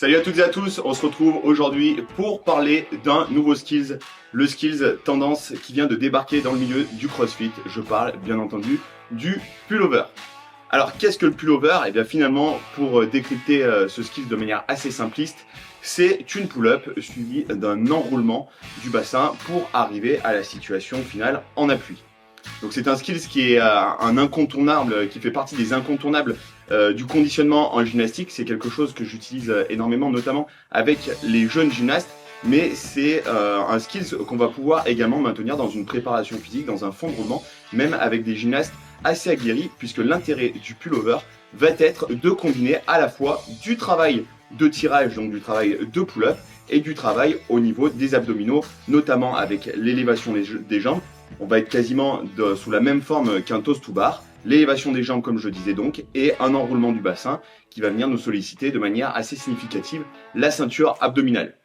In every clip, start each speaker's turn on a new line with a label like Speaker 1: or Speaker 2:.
Speaker 1: Salut à toutes et à tous, on se retrouve aujourd'hui pour parler d'un nouveau skills, le skills tendance qui vient de débarquer dans le milieu du CrossFit. Je parle bien entendu du pullover. Alors qu'est-ce que le pullover? Et bien finalement, pour décrypter ce skills de manière assez simpliste, c'est une pull-up suivie d'un enroulement du bassin pour arriver à la situation finale en appui. Donc c'est un skills qui est un incontournable, qui fait partie des incontournables du conditionnement en gymnastique. C'est quelque chose que j'utilise énormément, notamment avec les jeunes gymnastes. Mais c'est un skills qu'on va pouvoir également maintenir dans une préparation physique, dans un fond de roulement, même avec des gymnastes assez aguerris, puisque l'intérêt du pullover va être de combiner à la fois du travail de tirage, donc du travail de pull-up, et du travail au niveau des abdominaux, notamment avec l'élévation des jambes. On va être quasiment sous la même forme qu'un toast to bar, l'élévation des jambes comme je disais donc, et un enroulement du bassin qui va venir nous solliciter de manière assez significative la ceinture abdominale.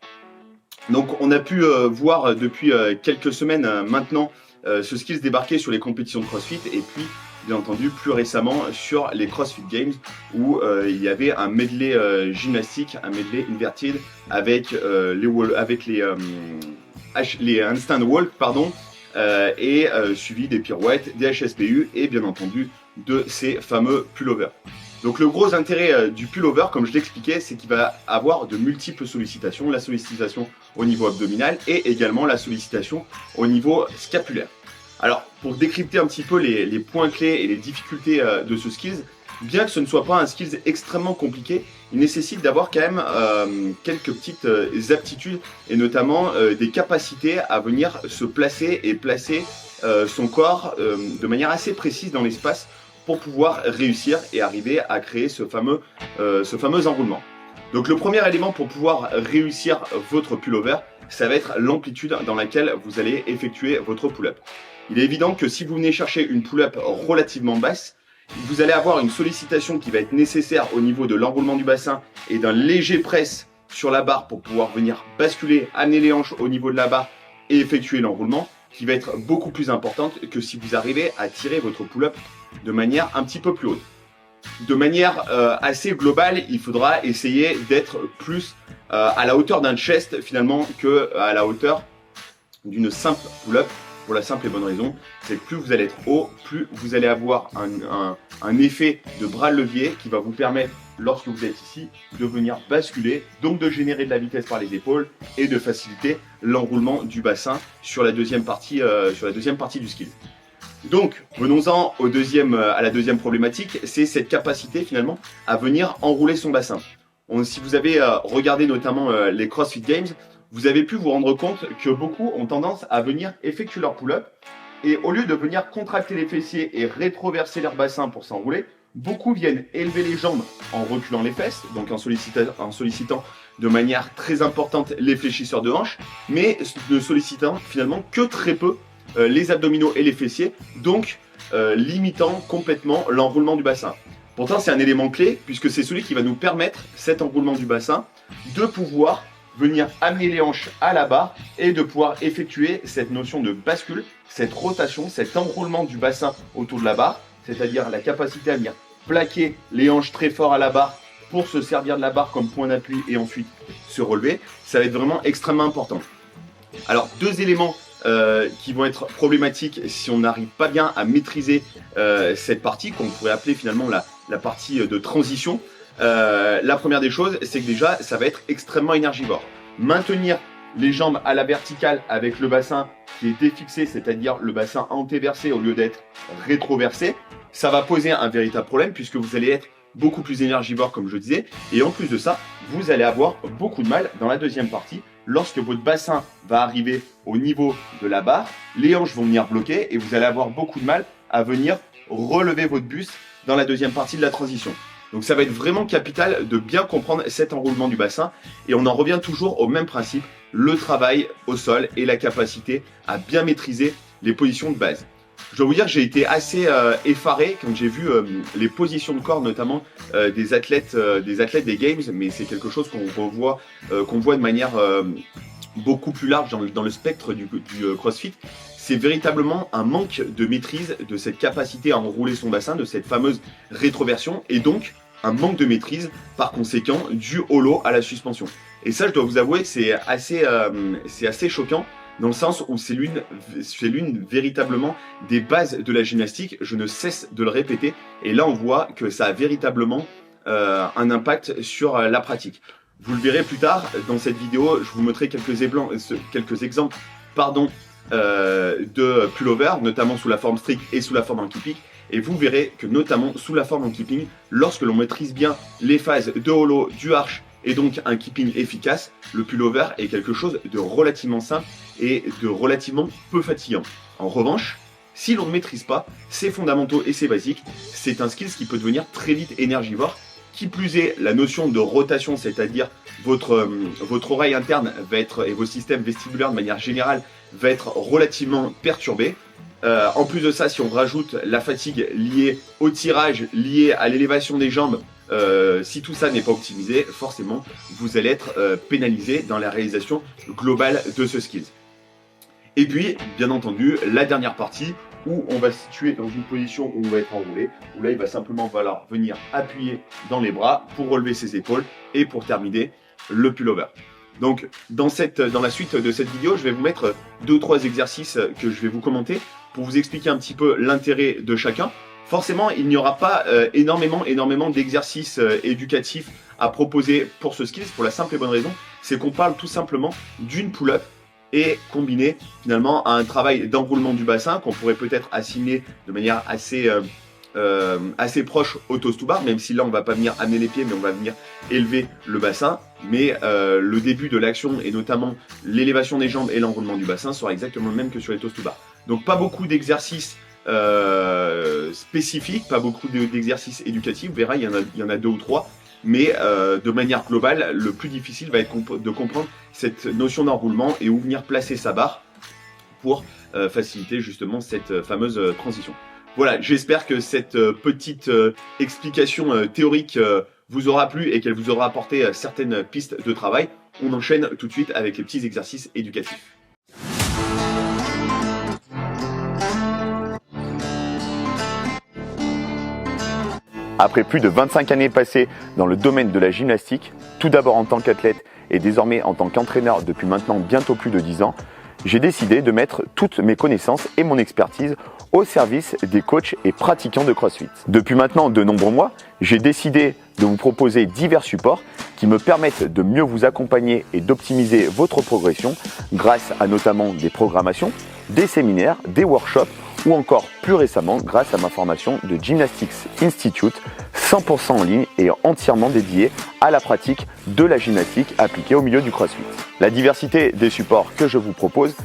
Speaker 1: Donc on a pu voir depuis quelques semaines maintenant ce skills débarquer sur les compétitions de CrossFit et puis bien entendu plus récemment sur les CrossFit Games où il y avait un medley gymnastique, un medley inverted avec les handstand walk et suivi des pirouettes, des HSPU et bien entendu de ces fameux pullovers. Donc le gros intérêt du pullover, comme je l'expliquais, c'est qu'il va avoir de multiples sollicitations, la sollicitation au niveau abdominal et également la sollicitation au niveau scapulaire. Alors pour décrypter un petit peu les points clés et les difficultés de ce skills, bien que ce ne soit pas un skills extrêmement compliqué, il nécessite d'avoir quand même quelques petites aptitudes et notamment des capacités à venir se placer et placer son corps de manière assez précise dans l'espace pour pouvoir réussir et arriver à créer ce fameux enroulement. Donc le premier élément pour pouvoir réussir votre pullover, ça va être l'amplitude dans laquelle vous allez effectuer votre pull-up. Il est évident que si vous venez chercher une pull-up relativement basse, vous allez avoir une sollicitation qui va être nécessaire au niveau de l'enroulement du bassin et d'un léger press sur la barre pour pouvoir venir basculer, amener les hanches au niveau de la barre et effectuer l'enroulement, qui va être beaucoup plus importante que si vous arrivez à tirer votre pull-up de manière un petit peu plus haute. De manière assez globale, il faudra essayer d'être plus à la hauteur d'un chest finalement que à la hauteur d'une simple pull-up. Pour la simple et bonne raison, c'est que plus vous allez être haut, plus vous allez avoir un effet de bras levier qui va vous permettre, lorsque vous êtes ici, de venir basculer, donc de générer de la vitesse par les épaules et de faciliter l'enroulement du bassin sur la deuxième partie du skill. Donc, venons-en à la deuxième problématique, c'est cette capacité finalement à venir enrouler son bassin. Si vous avez regardé notamment les CrossFit Games, vous avez pu vous rendre compte que beaucoup ont tendance à venir effectuer leur pull-up et au lieu de venir contracter les fessiers et rétroverser leur bassin pour s'enrouler, beaucoup viennent élever les jambes en reculant les fesses, donc en sollicitant de manière très importante les fléchisseurs de hanches, mais ne sollicitant finalement que très peu les abdominaux et les fessiers, donc limitant complètement l'enroulement du bassin. Pourtant c'est un élément clé puisque c'est celui qui va nous permettre, cet enroulement du bassin, de pouvoir venir amener les hanches à la barre et de pouvoir effectuer cette notion de bascule, cette rotation, cet enroulement du bassin autour de la barre, c'est-à-dire la capacité à venir plaquer les hanches très fort à la barre pour se servir de la barre comme point d'appui et ensuite se relever. Ça va être vraiment extrêmement important. Alors deux éléments qui vont être problématiques si on n'arrive pas bien à maîtriser cette partie qu'on pourrait appeler finalement la partie de transition. La première des choses, c'est que déjà, ça va être extrêmement énergivore. Maintenir les jambes à la verticale avec le bassin qui est défixé, c'est-à-dire le bassin antéversé au lieu d'être rétroversé, ça va poser un véritable problème puisque vous allez être beaucoup plus énergivore comme je disais. Et en plus de ça, vous allez avoir beaucoup de mal dans la deuxième partie. Lorsque votre bassin va arriver au niveau de la barre, les hanches vont venir bloquer et vous allez avoir beaucoup de mal à venir relever votre buste dans la deuxième partie de la transition. Donc ça va être vraiment capital de bien comprendre cet enroulement du bassin et on en revient toujours au même principe, le travail au sol et la capacité à bien maîtriser les positions de base. Je dois vous dire que j'ai été assez effaré quand j'ai vu les positions de corps notamment des athlètes des Games, mais c'est quelque chose qu'on voit de manière beaucoup plus large dans le spectre du CrossFit. C'est véritablement un manque de maîtrise de cette capacité à enrouler son bassin, de cette fameuse rétroversion et donc un manque de maîtrise, par conséquent, dû au lot à la suspension. Et ça, je dois vous avouer que c'est assez choquant, dans le sens où c'est l'une véritablement des bases de la gymnastique. Je ne cesse de le répéter, et là on voit que ça a véritablement un impact sur la pratique. Vous le verrez plus tard dans cette vidéo, je vous montrerai quelques exemples de pullover, notamment sous la forme strict et sous la forme en keeping. Et vous verrez que notamment sous la forme en keeping, lorsque l'on maîtrise bien les phases de holo, du arch et donc un keeping efficace, le pullover est quelque chose de relativement simple et de relativement peu fatigant. En revanche, si l'on ne maîtrise pas ces fondamentaux et ces basiques, c'est un skill qui peut devenir très vite énergivore. Qui plus est, la notion de rotation, c'est-à-dire votre oreille interne va être, et vos systèmes vestibulaires de manière générale va être relativement perturbé. En plus de ça, si on rajoute la fatigue liée au tirage, liée à l'élévation des jambes, si tout ça n'est pas optimisé, forcément, vous allez être pénalisé dans la réalisation globale de ce skill. Et puis, bien entendu, la dernière partie, où on va se situer dans une position où on va être enroulé, où là il va simplement falloir venir appuyer dans les bras pour relever ses épaules et pour terminer le pullover. Donc dans la suite de cette vidéo, je vais vous mettre 2 ou 3 exercices que je vais vous commenter pour vous expliquer un petit peu l'intérêt de chacun. Forcément, il n'y aura pas énormément d'exercices éducatifs à proposer pour ce skill, pour la simple et bonne raison, c'est qu'on parle tout simplement d'une pull-up et combiné finalement à un travail d'enroulement du bassin qu'on pourrait peut-être assimiler de manière assez proche au toes to bar, même si là on va pas venir amener les pieds, mais on va venir élever le bassin. Mais le début de l'action et notamment l'élévation des jambes et l'enroulement du bassin sera exactement le même que sur les toes to bar. Donc pas beaucoup d'exercices spécifiques, pas beaucoup d'exercices éducatifs. Vous verrez, il y en a 2 ou 3. Mais de manière globale, le plus difficile va être de comprendre cette notion d'enroulement et où venir placer sa barre pour faciliter justement cette fameuse transition. Voilà, j'espère que cette petite explication théorique vous aura plu et qu'elle vous aura apporté certaines pistes de travail. On enchaîne tout de suite avec les petits exercices éducatifs.
Speaker 2: Après plus de 25 années passées dans le domaine de la gymnastique, tout d'abord en tant qu'athlète et désormais en tant qu'entraîneur depuis maintenant bientôt plus de 10 ans, j'ai décidé de mettre toutes mes connaissances et mon expertise au service des coachs et pratiquants de CrossFit. Depuis maintenant de nombreux mois, j'ai décidé de vous proposer divers supports qui me permettent de mieux vous accompagner et d'optimiser votre progression grâce à notamment des programmations, des séminaires, des workshops ou encore plus récemment grâce à ma formation de Gymnastics Institute 100% en ligne et entièrement dédiée à la pratique de la gymnastique appliquée au milieu du CrossFit. La diversité des supports que je vous propose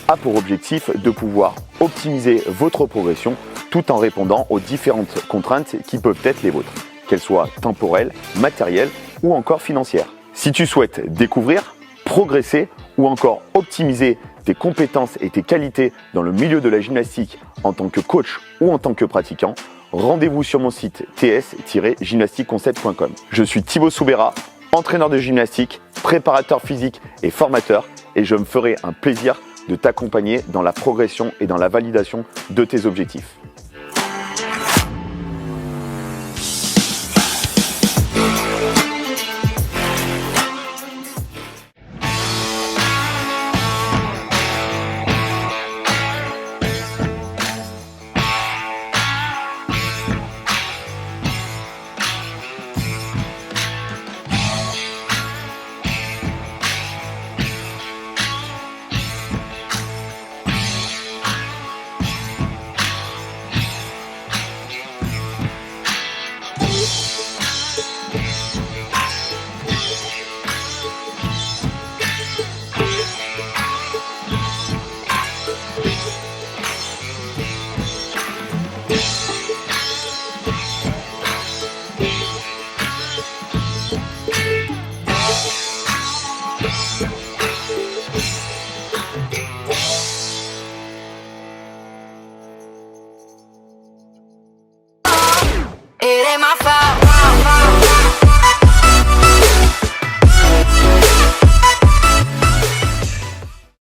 Speaker 2: a pour objectif de pouvoir optimiser votre progression tout en répondant aux différentes contraintes qui peuvent être les vôtres, qu'elles soient temporelles, matérielles ou encore financières. Si tu souhaites découvrir, progresser ou encore optimiser tes compétences et tes qualités dans le milieu de la gymnastique en tant que coach ou en tant que pratiquant, rendez-vous sur mon site ts-gymnastiqueconcept.com. Je suis Thibaut Soubera, entraîneur de gymnastique, préparateur physique et formateur, et je me ferai un plaisir de t'accompagner dans la progression et dans la validation de tes objectifs.